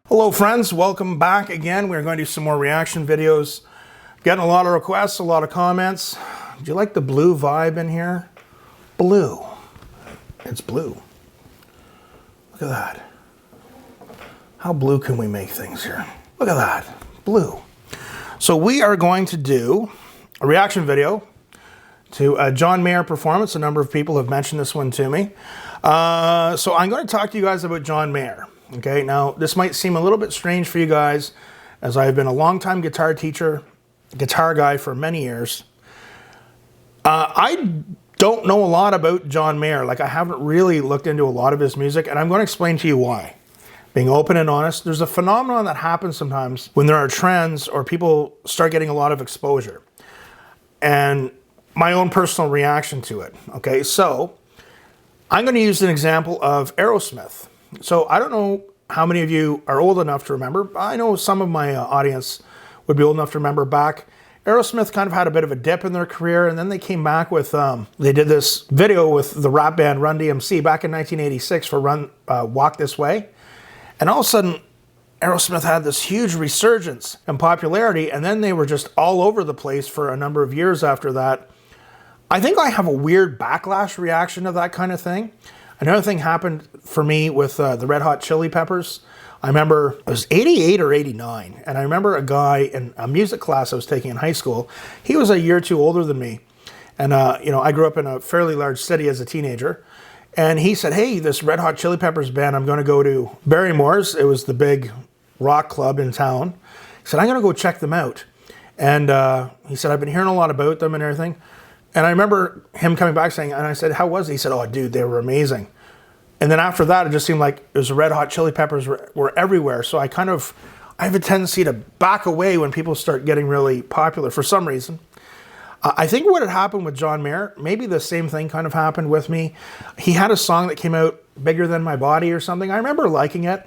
Hello friends, welcome back again. We're going to do some more reaction videos. Getting a lot of requests, a lot of comments. Do you like the blue vibe in here? Blue. It's blue. Look at that. How blue can we make things here? Look at that. Blue. So we are going to do a reaction video to a John Mayer performance. A number of people have mentioned this one to me. So I'm going to talk to you guys about John Mayer. Okay, now this might seem a little bit strange for you guys, as I've been a longtime guitar teacher, guitar guy for many years. I don't know a lot about John Mayer. Like, I haven't really looked into a lot of his music, and I'm going to explain to you why. Being open and honest, there's a phenomenon that happens sometimes when there are trends or people start getting a lot of exposure. And my own personal reaction to it. Okay, so I'm going to use an example of Aerosmith. So I don't know how many of you are old enough to remember. I know some of my audience would be old enough to remember back. Aerosmith kind of had a bit of a dip in their career, and then they came back with, they did this video with the rap band Run DMC back in 1986 for Walk This Way. And all of a sudden, Aerosmith had this huge resurgence in popularity, and then they were just all over the place for a number of years after that. I think I have a weird backlash reaction to that kind of thing. Another thing happened for me with the Red Hot Chili Peppers. I remember it was 88 or 89, and I remember a guy in a music class I was taking in high school. He was a year or two older than me, and you know, I grew up in a fairly large city as a teenager. And he said, "Hey, this Red Hot Chili Peppers band, I'm going to go to Barrymore's. It was the big rock club in town." He said, "I'm going to go check them out." And he said, "I've been hearing a lot about them and everything." And I remember him coming back saying, and I said, "How was it?" He said, "Oh, dude, they were amazing." And then after that, it just seemed like it was the Red Hot Chili Peppers were everywhere. So I have a tendency to back away when people start getting really popular for some reason. I think what had happened with John Mayer, maybe the same thing kind of happened with me. He had a song that came out, Bigger Than My Body or something. I remember liking it.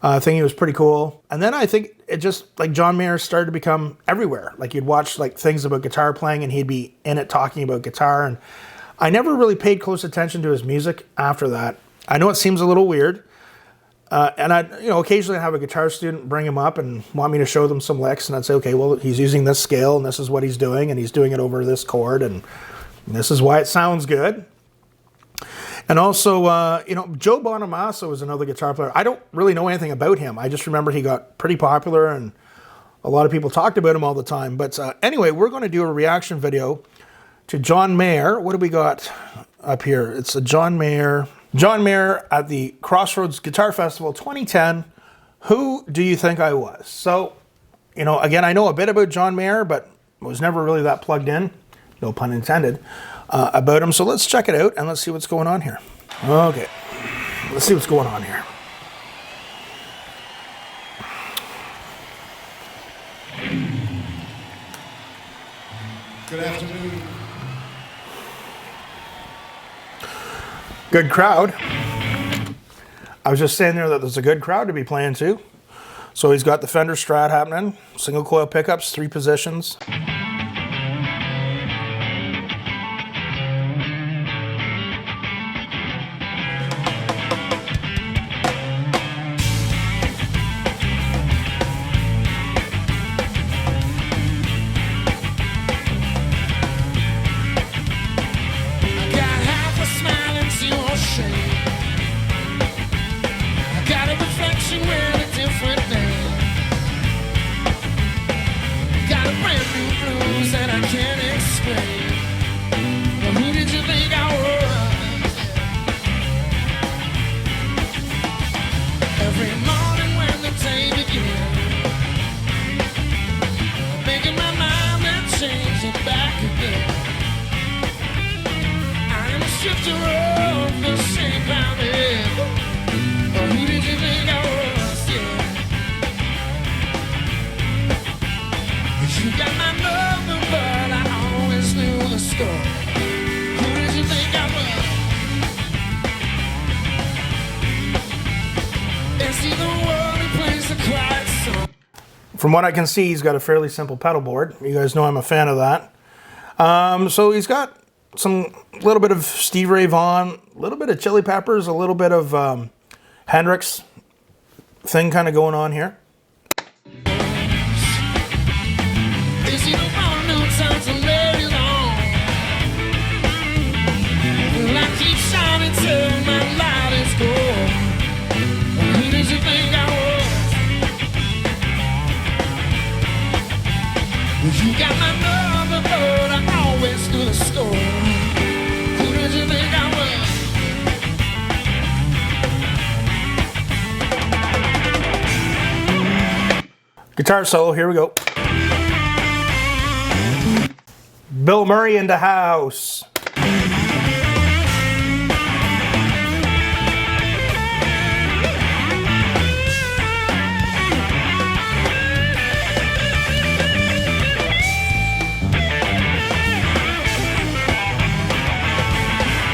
Thinking it was pretty cool. And then I think it just, like, John Mayer started to become everywhere. Like, you'd watch like things about guitar playing and he'd be in it talking about guitar. And I never really paid close attention to his music after that. I know it seems a little weird. And I, occasionally I'd have a guitar student bring him up and want me to show them some licks. And I'd say, okay, well, he's using this scale and this is what he's doing. And he's doing it over this chord. And this is why it sounds good. And also, Joe Bonamassa was another guitar player. I don't really know anything about him. I just remember he got pretty popular and a lot of people talked about him all the time. But anyway, we're going to do a reaction video to John Mayer. What do we got up here? It's a John Mayer at the Crossroads Guitar Festival 2010. Who do you think I was? So, again, I know a bit about John Mayer, but was never really that plugged in, no pun intended, about him. So let's check it out and let's see what's going on here. Okay, let's see what's going on here. Good afternoon. Good crowd. I was just saying there that there's a good crowd to be playing to. So he's got the Fender Strat happening, single coil pickups, 3 positions. You got my number, but I always knew the score. Who did you think I was? Is he the one who plays the quiet song? From what I can see, he's got a fairly simple pedal board. You guys know I'm a fan of that. So he's got some little bit of Stevie Ray Vaughan, a little bit of Chili Peppers, a little bit of Hendrix. thing kind of going on here. Is he the one who turns the ladies on? Well, I keep shining till my light is gone. Who did you think I was? You got my number, but I always do the score. Who did you think I was? Guitar solo, here we go. Bill Murray in the house.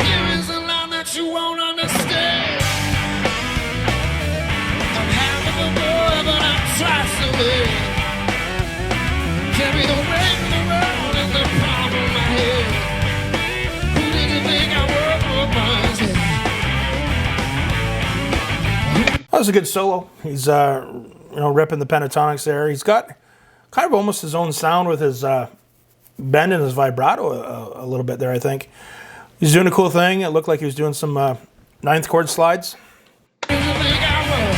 Here is a line that you won't understand. I'm having a boy, but I'm twice the way. Carry the weight of the world and the palm of my head. Who did you think I was? That was a good solo. He's ripping the pentatonics there. He's got kind of almost his own sound with his bend and his vibrato a little bit there, I think. He's doing a cool thing. It looked like he was doing some ninth chord slides. Who did you think I was?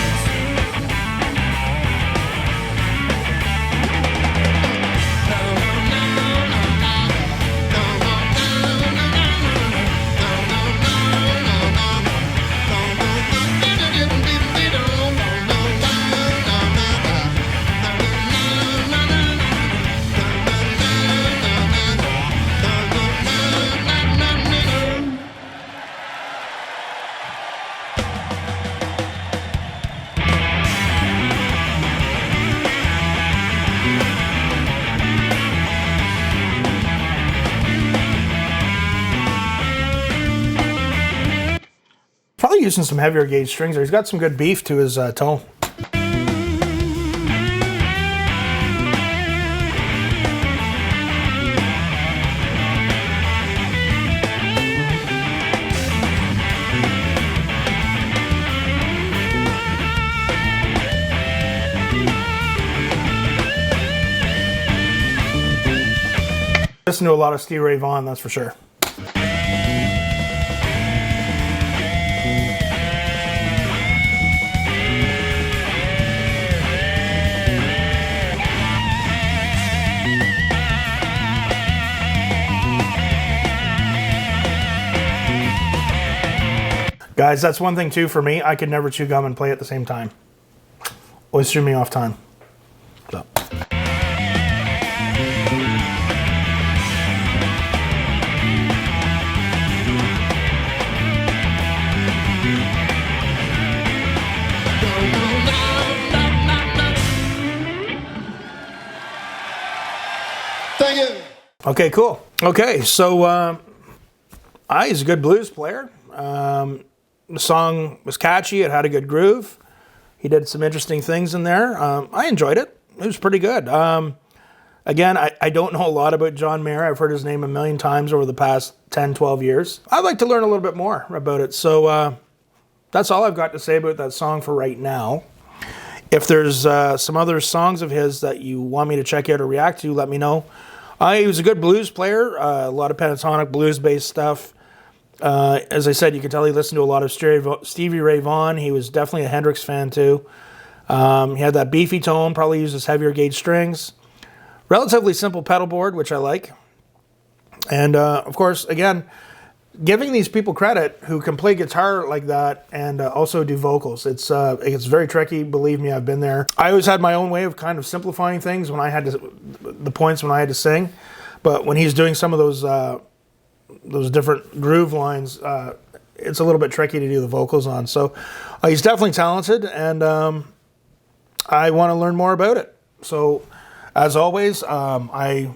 Probably using some heavier gauge strings there. He's got some good beef to his tone. Listen to a lot of Stevie Ray Vaughan, that's for sure. Guys, that's one thing too for me. I could never chew gum and play at the same time. Always threw me off time. So. Thank you. Okay, cool. Okay, so he's a good blues player. The song was catchy. It had a good groove. He did some interesting things in there. I enjoyed it. It was pretty good. Again, I don't know a lot about John Mayer. I've heard his name a million times over the past 10, 12 years. I'd like to learn a little bit more about it. So that's all I've got to say about that song for right now. If there's some other songs of his that you want me to check out or react to, let me know. He was a good blues player. A lot of pentatonic blues-based stuff. As I said, you can tell he listened to a lot of Stevie Ray Vaughan. He was definitely a Hendrix fan too. He had that beefy tone, probably uses heavier gauge strings. Relatively simple pedal board, which I like. And of course, again, giving these people credit who can play guitar like that and also do vocals. It's very tricky. Believe me, I've been there. I always had my own way of kind of simplifying things when I had to, the points when I had to sing. But when he's doing some of those different groove lines, it's a little bit tricky to do the vocals on. So he's definitely talented, and I want to learn more about it. So as always, I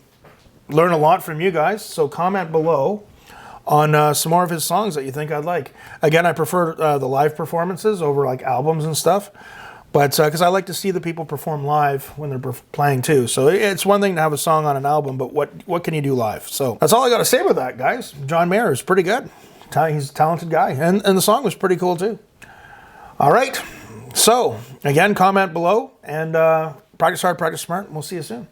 learn a lot from you guys. So comment below on some more of his songs that you think I'd like. Again, I prefer the live performances over like albums and stuff. But because I like to see the people perform live when they're playing too. So it's one thing to have a song on an album, but what can you do live? So that's all I got to say about that, guys. John Mayer is pretty good. He's a talented guy. And the song was pretty cool too. All right. So, again, comment below and practice hard, practice smart, and we'll see you soon.